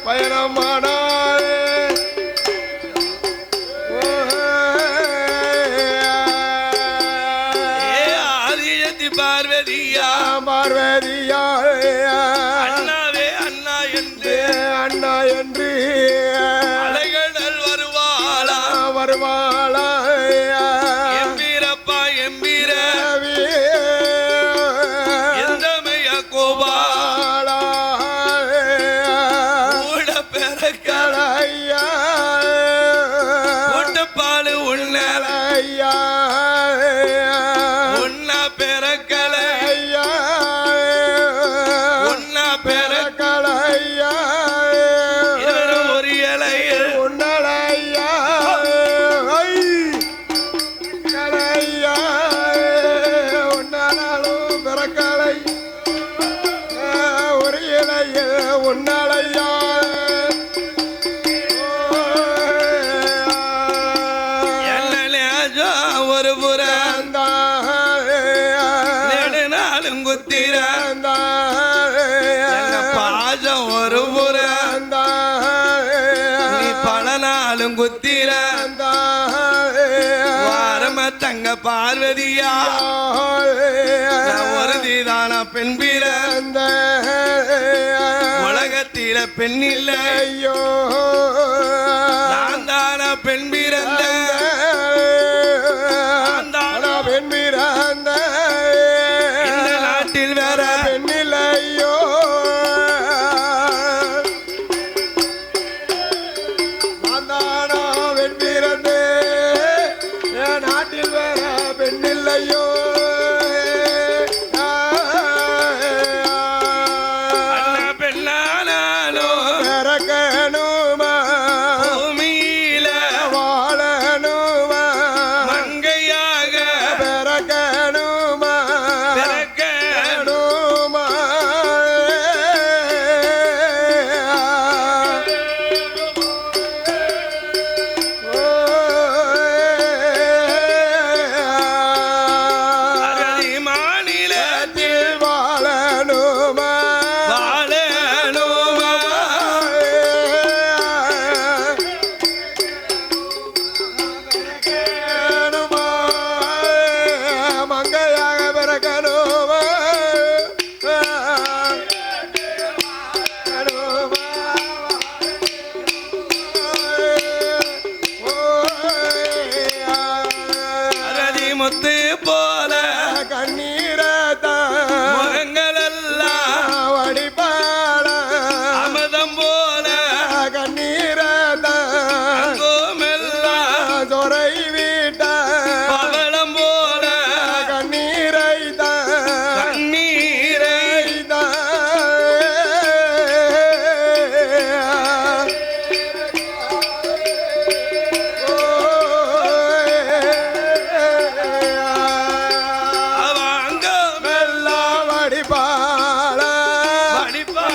பயணமானாய் ஆதியத்தி பார்வதியா பார்வதியா அண்ணாவே அண்ணா என்று அண்ணா என்று அலைகடல் வருவாளா வருவாளா எம்பீரப்பா எம்பீர எந்தமைய கோபா கூட பெறக்கலையா கூட்டப்பாலு உன்னலையா உன்னா பெறக்கலையா உன்னா பெறக்கலையா ஒரு இலையில் உன்னலையா கலையா உன்னாலும் பிறக்கலை ஒரு இலையில் உன்னலையா ஒரு புறம் நெடுநாளும் குத்திர பாஜம் ஒரு புறம் நீ பல நாளும் குத்திர வாரம தங்க பார்வதியா ஒரு தீதான பெண் பிறந்த உலகத்தில பெண் இல்லை ஐயோ நான் தான பெண் பிறந்த பெண் பிறந்த இந்த நாட்டில் வேற பெண்ணிலையோ நான் தானா பெண் பிறந்து நாட்டில் வேற பெண்ணில்லையோ அண்ணா பெண்ணானாலோ பிறக்கணுமா பூமியில வாழணுமா மங்கையாக பிறக்கணுமா பிறக்க கணுமா அகதி மாநிலத்தில் வாழணுமா வாழணுமா கணுமா மங்கையாக பிறக்கணுமா அகதி முத்து போல கண்ணீரத்தான் முகங்களெல்லாம் வடிபாட அமதம் போல கண்ணீரத்தான் கோமெல்லாம் சொரை வீட்ட பவளம் போல கண்ணீரை கண்ணீரை அவங்க எல்லாம் வடிபாட படிப்பா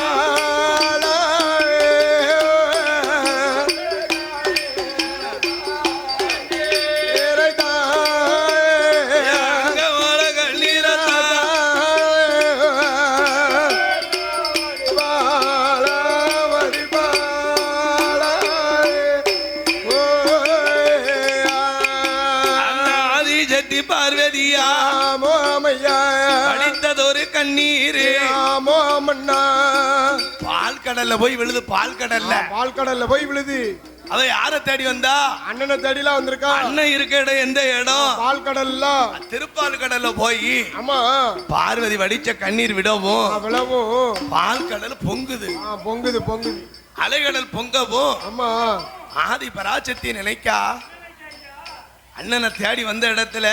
அங்க போல கண்ணீரத்தா அந்த ஆதிசக்தி பார்வதியா படித்ததொரு கண்ணீர் பால் கடல்ல போய் விழுது பால் கடல்ல பால் கடல்ல போய் விழுது அவ யார தேடி வந்தா அண்ணனை தேடிலாம் வந்திருக்கா அண்ணன் இருக்க இடம் எந்த இடம் பால் கடல்ல திருப்பால் கடல்ல போய் ஆமா பார்வதி வடிச்ச கண்ணீர் விடவும் அவ்வளவும் பால் கடல் பொங்குது பொங்குது பொங்குது அலைகடல் பொங்கவும் ஆமா ஆதி பராசக்தி நினைக்கா அண்ணனை தேடி வந்த இடத்துல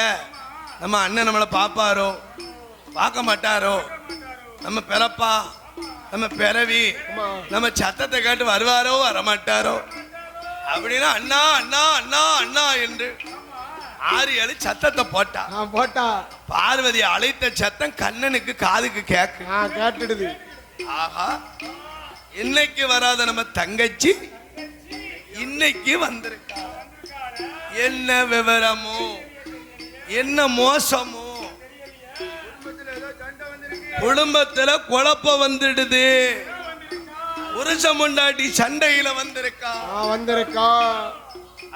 நம்ம அண்ணன் நம்மளை பார்ப்பாரோ பார்க்க மாட்டாரோ நம்ம பிறப்பா நம்ம பிறவி நம்ம சத்தத்தை கேட்டு வருவாரோ வரமாட்டாரோ அப்படின்னா அண்ணா அண்ணா அண்ணா அண்ணா என்று 6-7 சத்தத்தை போட்டா போட்டா பார்வதி அழைத்த சத்தம் கண்ணனுக்கு காதுக்கு கேக்கு கேட்டுடுது. ஆஹா இன்னைக்கு வராத நம்ம தங்கச்சி இன்னைக்கு வந்திருக்கா. என்ன விவரமோ என்ன மோசமோ குடும்பத்துல குழப்பம் வந்துடுது. புருஷன் பொண்டாட்டி சண்டையில வந்திருக்கா வந்திருக்கா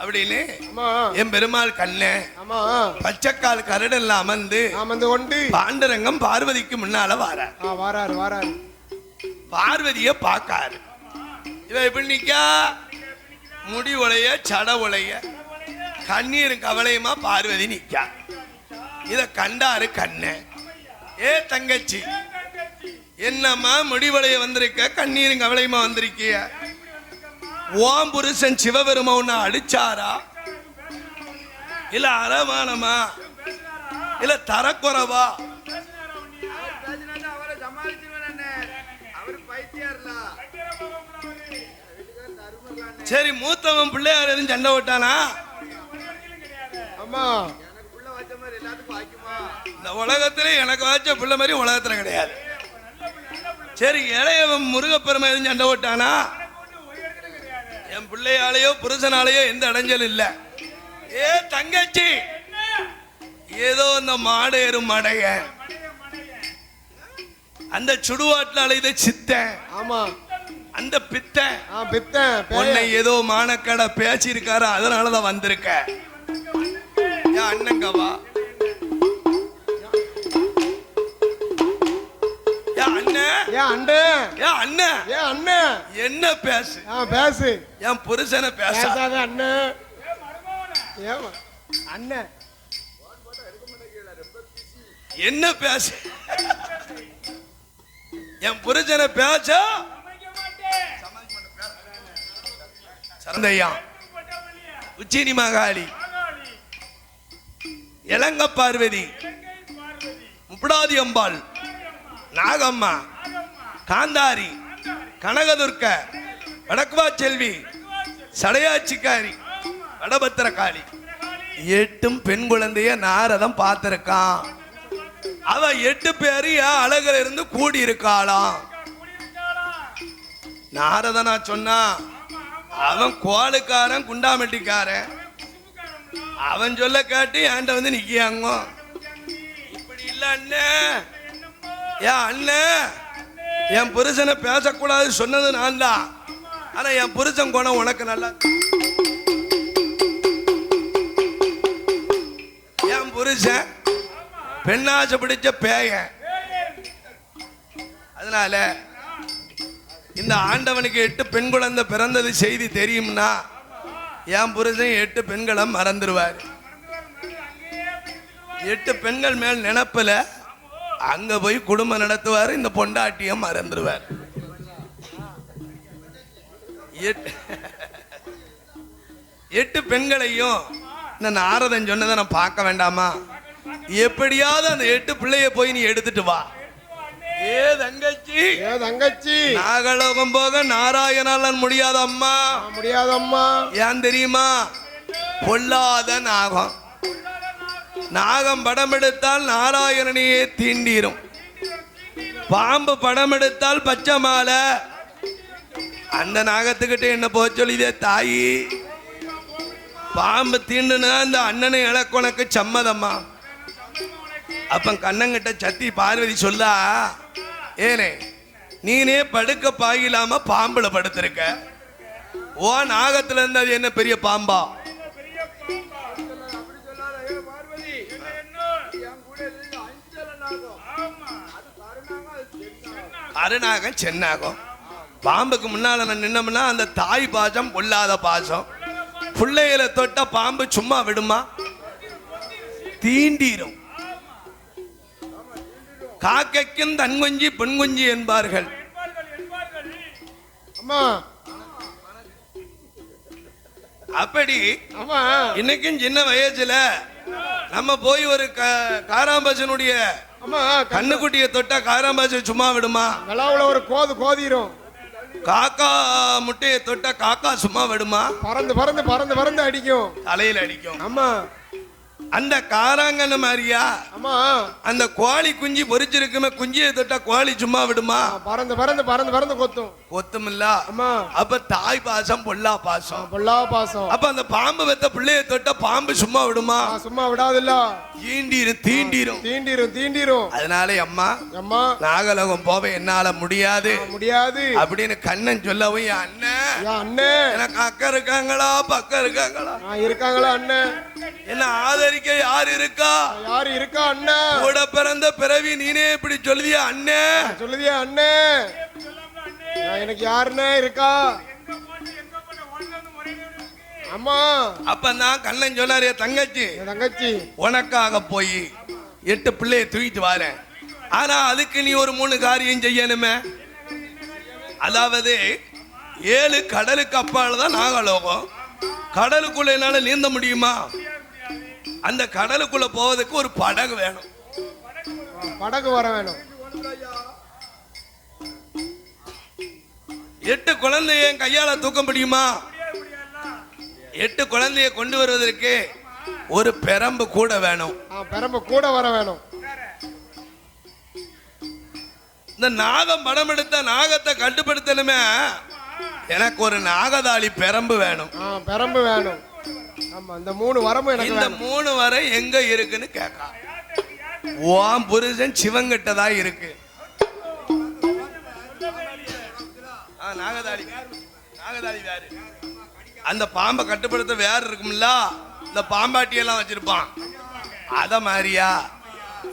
அப்படின்னு ஆமா என் பெருமாள் கண்ணே ஆமா பச்சைக்கால் கரடல்ல அமர்ந்து அமர்ந்து கொண்டு பாண்டரங்கம் பார்வதிக்கு முன்னால வாரார். வாராரு வாராரு. பார்வதிய பாக்காரு. இவ எப்படி நிக்கா? முடி உலைய சட உலைய கண்ணீர் கவலையுமா பார்வதி நிக்கா. இத கண்டாரு கண்ணே. ஏ தங்கச்சி, என்னம்மா முடிவளைய வந்திருக்க, கண்ணீரும் கவலையுமா வந்திருக்கிய? ஓம் புருஷன் சிவபெருமா உன்னை அடிச்சாரா, இல்ல அரவானமா, இல்ல தரக்குறவா? சரி, மூத்தவன் பிள்ளையார் எதுவும் சண்டை விட்டானா? அம்மா இந்த உலகத்திலே எனக்கு வச்ச பிள்ளை மாதிரி உலகத்துல கிடையாது. சரி, இளையவன் முருகப்பெருமை எதுவும் சண்டை விட்டானா? என் பிள்ளையாலேயோ புருஷனாலேயோ எந்த அடைஞ்சல் இல்ல. ஏ தங்கச்சி, ஏதோ அந்த மாடேறும் மடைய அந்த சுடுவாட்டில் அலைத சித்தன், ஆமா அந்த பித்தன் பித்தன் உன்னை ஏதோ மானக்கடை பேசியிருக்காரு, அதனாலதான் வந்திருக்க. என் அண்ணங்கவா, என்ன பேசு, பேசு. என் புருஷனை பேசாத அண்ணன். அண்ணன் என்ன பேசு, என் புருஷனை பேச சரந்தையா, உச்சினி மகாளி, இளங்க பார்வதி, முப்படாதி அம்பாள், நாகம்மா, காந்தாரி, கனகதுர்க்க, வடக்குவா செல்வி, சடையாச்சிக்காரி, வடபத்திரகாளி, 8 பெண் குழந்தைய நாரதம் பார்த்திருக்கான். அவ 8 பேரு அழகுல இருந்து கூடி இருக்காளாம். நாரதனா சொன்னா, அவன் கோளுக்காரன், குண்டாமெட்டிக்காரன், அவன் சொல்ல கேட்டு என்கிட்ட வந்து நிக்கியாங்க. இப்படி இல்ல அண்ணே, ஏன் அண்ணே, என் புருஷனை பேசக்கூடாது சொன்னது நான் தான். ஆனா என் புருஷன் குணம் உனக்கு நல்லா. என் புருஷன் பெண்ணாசை பிடிச்ச பேயன். அதனால இந்த ஆண்டவனுக்கு 8 பெண் குழந்தை பிறந்தது செய்தி தெரியும்னா என் புருஷன் 8 பெண்களை மறந்துடுவார். 8 பெண்கள் மேல் நினைப்புல அங்க போய் குடும்பம் நடத்துவார். இந்த பொண்டாட்டியம் மறந்துடுவார். 8 பெண்களையும் இந்த நாரதன் சொன்னதை நான் பார்க்க வேண்டாமா? எப்படியாவது அந்த 8 பிள்ளைய போய் நீ எடுத்துட்டு வா. ஏ தங்கச்சி, தங்கச்சி, நாகலோகம் போக நாராயணால முடியாத அம்மா, முடியாத அம்மா. ஏன் தெரியுமா? பொல்லாத நாகம். நாகம் படம் எடுத்தால் நாராயணனையே தீண்டிரும். பாம்பு படம் எடுத்தால் பச்சை மாலை. அந்த நாகத்துக்கிட்ட என்ன போக சொல்லிதே தாயி? பாம்பு தீண்டுனா அந்த அண்ணனை இழக்கொனக்கு சம்மதம்மா. அப்ப கண்ணங்கிட்ட சத்தி பார்வதி சொல்லா, ஏனே நீனே படுக்க பாயிலாம பாம்புல படுத்திருக்க, ஓ நாகத்துல இருந்து அது என்ன பெரிய பாம்பா? அருநாகம் சென்னாகம். பாம்புக்கு முன்னால நான் நின்னோம்னா அந்த தாய் பாசம் பொல்லாத பாசம். பிள்ளைகளை தொட்ட பாம்பு சும்மா விடுமா? தீண்டிரும். காக்கைக்கும் தன்குஞ்சி பெண்குஞ்சி என்பார்கள். அப்படி இன்னைக்கும் சின்ன வயசுல நம்ம போய் ஒரு காராம்பசனுடைய கண்ணுக்குட்டியை தொட்டா காராம்பாச சும்மா விடுமா? ஒரு கோது கோதிரும். காக்கா முட்டையை தொட்டா காக்கா சும்மா விடுமா? பறந்து பறந்து பறந்து பறந்து அடிக்கும், தலையில அடிக்கும். ஆமா, அந்த காராங்கன்னு மாதிரியா ஆமா அந்த கோழி குஞ்சு பொரிச்சிருக்குமே, குஞ்சியை தொட்டா கோழி சும்மா விடுமா? பறந்து பறந்து பறந்து பறந்து கொத்தும். கொத்துமில்ல. ஆமா அப்ப தாய் பாசம் பொல்லா பாசம். பொல்லா பாசம். அப்ப அந்த பாம்பு வெத்த பிள்ளைய தொட்டா பாம்பு சும்மா விடுமா? சும்மா விடாதுல்ல. தீண்டிரும் தீண்டிரும் தீண்டிரும் தீண்டிரும். அதனால அம்மா அம்மா நாகலோகம் போக என்னால முடியாது முடியாது அப்படின்னு கண்ணன் சொல்லவும், என் அண்ணன் அண்ணன் எனக்கு அக்கா இருக்காங்களா பக்கம் இருக்காங்களா இருக்காங்களா அண்ணன் என்ன ஆதரிக்க யாரு இருக்கா? யாரு இருக்கா அண்ணன்? கூட பிறந்த பிறவி நீனே இப்படி சொல்லுதியா அண்ணன்? சொல்லுதியா அண்ணன்? எனக்கு யாருன்னு இருக்கா? அம்மா அப்பதான் கண்ணன் சொன்னாரு, தங்கச்சி தங்கச்சி உனக்காக போய் 8 பிள்ளைய தூக்கிட்டு வரேன். ஆனா அதுக்கு நீ ஒரு 3 காரியம் செய்யணுமே. அதாவது 7 கடலுக்கு அப்பால தான் நாகலோகம். கடலுக்குள்ள என்னால நீந்த முடியுமா? அந்த கடலுக்குள்ள போவதற்கு ஒரு படகு வேணும். படகு வர வேணும். 8 குழந்தைய என் கையால தூக்க முடியுமா? 8 குழந்தைய கொண்டு வருவதற்கு ஒரு பெரம்பு கூட வேணும். பெரம்பு கூட வர வேணும். இந்த நாகம் படம் எடுத்த நாகத்தை கட்டுப்படுத்தணுமே, எனக்கு ஒரு நாகதாளி பெரம்பு வேணும். பெரம்பு வேணும். ஆமா இந்த 3 வரமும் எனக்கு இந்த 3 வரை எங்க இருக்குன்னு கேட்கா. ஓம் புருஷன் சிவங்கிட்டதா இருக்கு. நாகதாளி நாகதாளி வேறு. அந்த பாம்பை கட்டுப்படுத்த வேறு இருக்கும்ல, இந்த பாம்பாட்டி எல்லாம் வச்சிருப்பான். அத மாதிரியா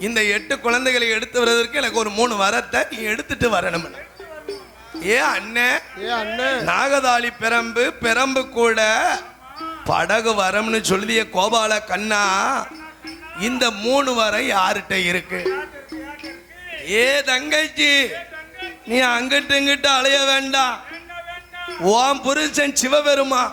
இந்த 8 குழந்தைகளை எடுத்து வர்றதற்கு எனக்கு ஒரு 3 வரத்தை நீ எடுத்துட்டு வரணும். ஏ அண்ணன் நாகதாளி பெரம்பு பெரம்பு கூட படகு வரம்னு சொல்லிய கோபால கண்ணா, இந்த 3 வரை யார்கிட்ட இருக்கு? ஏ தங்கச்சி நீ அங்கிட்டு இங்கிட்டு அலைய வேண்டாம். ஓம் புருஷன் சிவபெருமா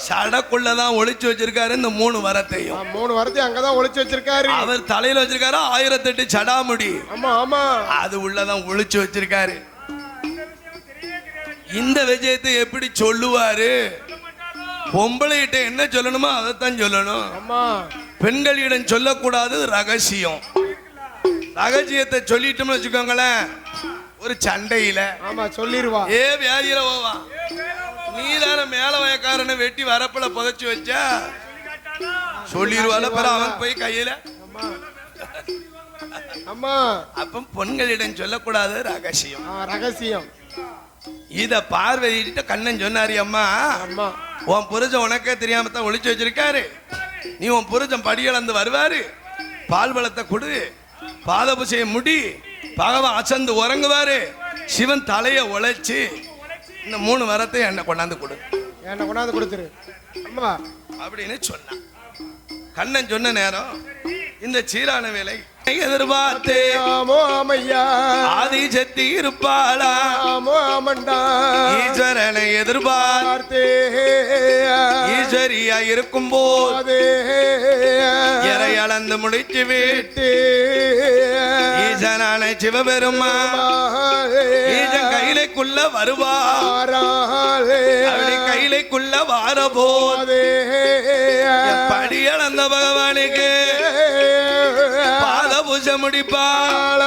சடக்குள்ளதான் ஒளிச்சு வச்சிருக்காரு. இந்த 3 வரத்தையும் 3 வரத்தையும் அங்கதான் ஒளிச்சு வச்சிருக்காரு. அவர் தலையில வச்சிருக்காரு 1008 சடாமுடி. ஆமா ஆமா அது உள்ளதான் ஒளிச்சு வச்சிருக்காரு. இந்த விஜயத்தை எப்படி சொல்லுவாரு? பொம்பளைகிட்ட என்ன சொல்லணுமோ அதைத்தான் சொல்லணும். பெண்களிடம் சொல்லக்கூடாது, ரகசியம். ரகசியத்தை சொல்லிட்டோம்னு வச்சுக்கோங்களேன், ஒரு சண்டையில சொல்லிடுவா. ஏ வியாதியில போவா, நீதான மேல வயக்காரனை வெட்டி வரப்புல புதைச்சு வச்சா சொல்லிடுவால. அவன் போய் கையில. அப்ப பெண்களிடம் சொல்லக்கூடாது, ரகசியம். ரகசியம். இத பார்வையிட்ட கண்ணன் சொன்னாரு, அம்மா உன் புருஷன் உனக்கே தெரியாம தான் ஒளிச்சு வச்சிருக்காரு. நீ உன் புருஷன் படியிழந்து வருவாரு, பால் பழத்தை கொடு, பாதபூசையை முடி, பகவான் அசந்து உறங்குவாரு, சிவன் தலைய உழைச்சு இந்த 3 வரத்தை என்ன கொண்டாந்து கொடு, என்ன கொண்டாந்து கொடுத்துரு அப்படின்னு சொன்னான். கண்ணன் சொன்ன நேரம் இந்த சீரான வேலை எதிர்பார்த்தே ஆதி சக்தி இருப்பாளா ஈஸ்வரனை எதிர்பார்த்தே ஈஸ்வரியா இருக்கும் போது இறை அளந்து முடிச்சு விட்டு ஈசனான சிவபெருமா ஈசன் கையிலைக்குள்ள வருவார். அப்படி கையிலைக்குள்ள வார போது படி அளந்த பகவானுக்கு பாதபூச முடிப்பாள.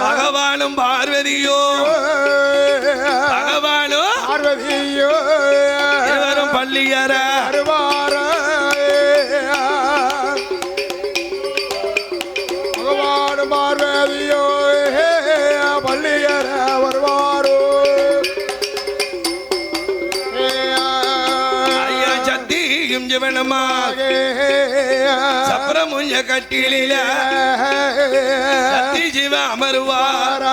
பகவானும் பார்வதியோ பகவானும் பார்வதியோ இவரும் பள்ளியற பகவானும் பார்வதியோ பள்ளியற வருவாரோ. ஐயா சத்தியும் ஜீவனமாக சப்ரமுஞ்ச கட்டிலில சத்தி சிவ அமருவார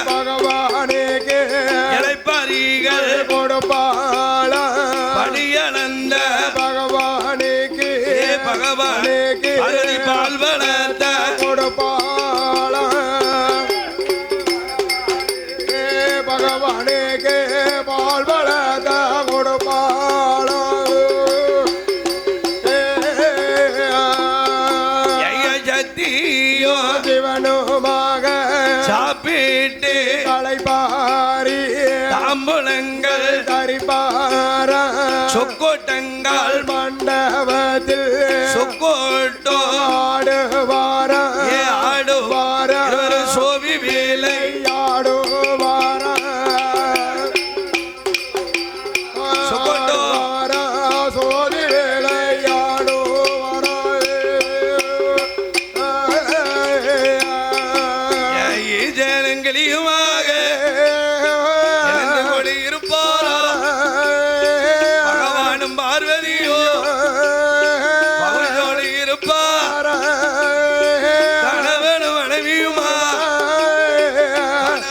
பகவானுக்கு இளைப்பறிகள் கொடுப்பாள. படியளந்த பகவானுக்கு பகவானுக்கு பால் வளர்த்த கொடுப்பாள. பகவானுக்கு பால் வளர்த்த கொடுப்பாள. சிவனுமாக சாப்பிட்டு களைப்பாரி தாம் தாம்பூலங்கள் தரிபாரா சொக்கோட்டங்கள் மண்டபத்தில் சொக்கோட்டோ ஆடுவாரா ஆடுவாரா சோவி வேலை ஆடுவாரா சொக்கோட்டோ சோதி வேலையாடுவாரா ஜனங்களையுமாக இணைந்து கொண்டு இருப்பாரா பகவானும் பார்வதியோ பகவனோடு இருப்பார் கணவனும் மனைவியுமா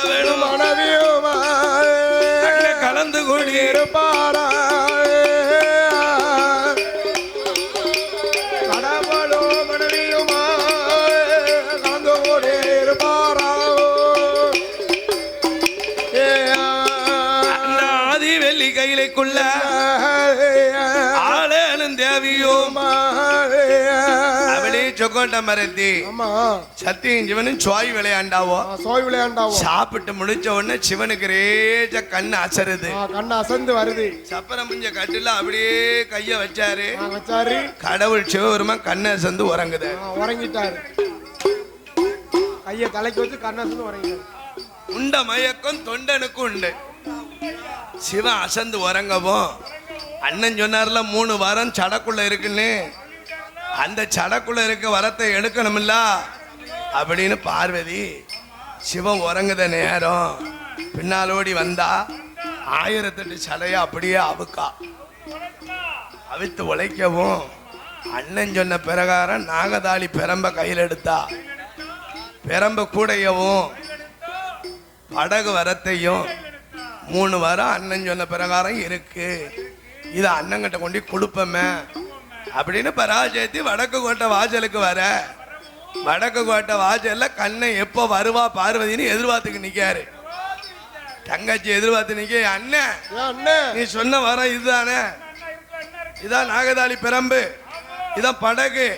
கணவனும் மனைவியுமா அங்கே கலந்து கொண்டு இருப்பாரா கடவுளும் மனைவியுமா கலந்து கொண்டு இருப்பாரா அந்த ஆதி வெள்ளி கையிலைக்குள்ள ஆளேனும் தேவியும் அவளே சொக்கோட்ட மரத்தி ஆமா சத்தியும் சிவனும் சோய் விளையாண்டாவோ சோய் விளையாண்டாவோ சாப்பிட்டு முடிச்ச உடனே சிவனுக்கு ரேஜ கண்ணு அசருது கண்ணு அசந்து வருது சப்பரம் முஞ்ச கட்டுல அப்படியே கைய வச்சாரு வச்சாரு கடவுள் சிவபெருமா கண்ணு அசந்து உறங்குது உறங்கிட்டாரு கைய தலைக்கு வச்சு கண்ணு அசந்து உறங்கிட்டாரு உண்ட மயக்கம் தொண்டனுக்கு உண்டு சிவன் அசந்து உறங்கவும் அண்ணன் சொன்னார்ல 3 வாரம் சடக்குள்ள இருக்குன்னு அந்த சடக்குள்ள இருக்க வரத்தை எடுக்கணும்ல அப்படின்னு பார்வதி சிவன் உறங்குத நேரம் பின்னாலோடி வந்தா 1008 சடையை அப்படியே அவுக்கா அவித்து உழைக்கவும் அண்ணன் சொன்ன பிரகாரம் நாகதாளி பெரம்ப கையில் எடுத்தா பெரம்ப கூடையவும் படகு வரத்தையும் 3 வாரம் அண்ணன் சொன்ன பிரகாரம் இருக்கு இதை அண்ணங்கிட்ட கொண்டு கொடுப்பமே அப்படின்னு பராஜயத்தி வடக்கு கோட்டை வாசலுக்கு வர வடக்கு கோட்டை வாசல்ல கண்ணை எப்போ வருவா பார்வதினு எதிர்பார்த்துக்கு நிக்காரு தங்கச்சி எதிர்பார்த்து நிக்க அண்ணன் நீ சொன்ன வரம் இதுதானே இதான் நாகதாளி பெரம்பு இதான் படகு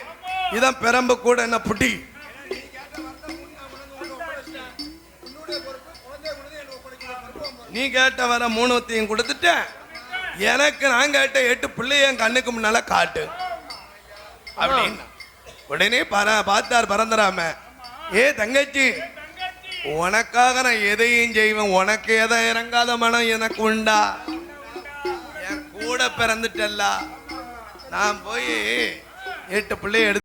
இதான் பெரம்பு கூட என்ன புட்டி நீ கேட்ட வர 3 கொடுத்துட்ட எனக்கு நான் கேட்ட 8 பிள்ளைய என் கண்ணுக்கு முன்னால காட்டு அப்படின்னு உடனே பார்த்தார் பரந்தராம ஏ தங்கச்சி உனக்காக நான் எதையும் செய்வேன் உனக்கு எதை இறங்காத மனம் எனக்கு உண்டா என் கூட பிறந்துட்டல்ல நான் போய் 8 பிள்ளைய எடுத்து